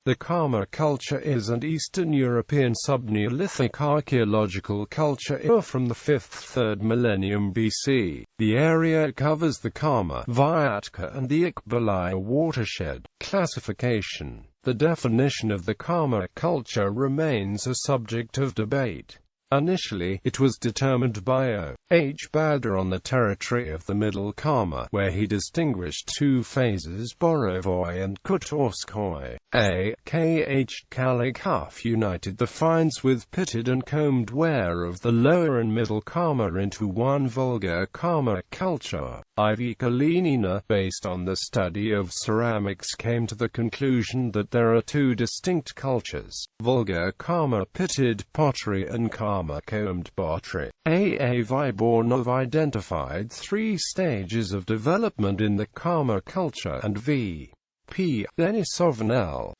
The Kama culture is an Eastern European Subneolithic archaeological culture from the 5th–3rd millennium BC. The area covers the Kama, Vyatka and the Ik-Belaya watershed. Classification. The definition of the Kama culture remains a subject of debate. Initially, it was determined by O. H. Bada on the territory of the Middle Kama, where he distinguished two phases, Borovoi and Kutorskoi. A.K.H. Kalikov united the finds with pitted and combed ware of the Lower and Middle Kama into one Volga Kama culture. Ivica Lenina, based on the study of ceramics, came to the conclusion that there are two distinct cultures, Volga Kama pitted pottery and Kama combed pottery. A. Vibornov identified three stages of development in the Kama culture, and V.P. Denisov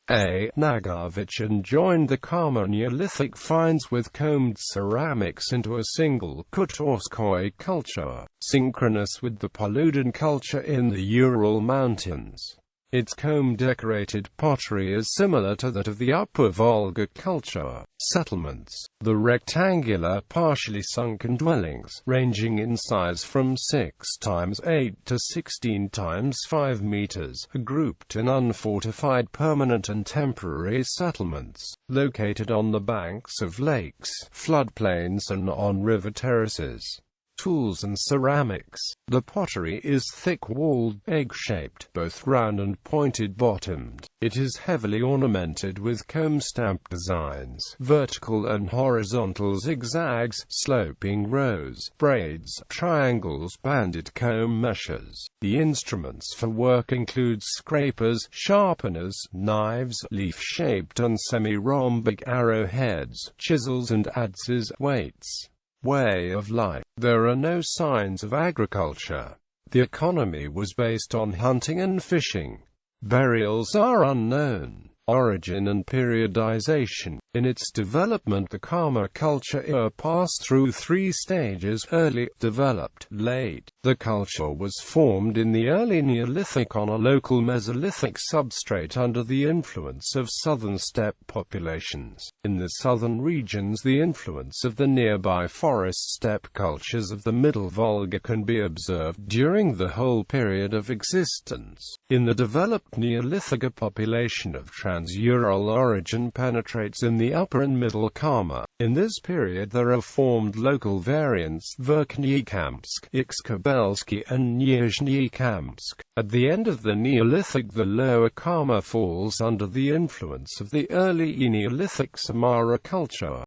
A. Nagarvichin joined the Kama Neolithic finds with combed ceramics into a single Kutorskoi culture, synchronous with the Poludin culture in the Ural Mountains. Its comb-decorated pottery is similar to that of the Upper Volga culture. Settlements. The rectangular, partially sunken dwellings, ranging in size from 6 × 8 to 16 × 5 meters, are grouped in unfortified permanent and temporary settlements, located on the banks of lakes, floodplains and on river terraces. Tools and ceramics. The pottery is thick-walled, egg-shaped, both round and pointed-bottomed. It is heavily ornamented with comb-stamp designs, vertical and horizontal zigzags, sloping rows, braids, triangles, banded comb meshes. The instruments for work include scrapers, sharpeners, knives, leaf-shaped and semi-rhombic arrowheads, chisels and adzes, weights. Way of life. There are no signs of agriculture. The economy was based on hunting and fishing. Burials are unknown. Origin and periodization. In its development, the Kama culture passed through three stages: early, developed, late. The culture was formed in the early Neolithic on a local Mesolithic substrate under the influence of southern steppe populations. In the southern regions, the influence of the nearby forest steppe cultures of the Middle Volga can be observed during the whole period of existence. In the developed Neolithic, a population of trans-Ural origin penetrates in the Upper and Middle Kama. In this period there are formed local variants, Verkhny-Kamsk, Ik-Belaya and Nizhny-Kamsk. At the end of the Neolithic, the Lower Kama falls under the influence of the early Neolithic Samara culture.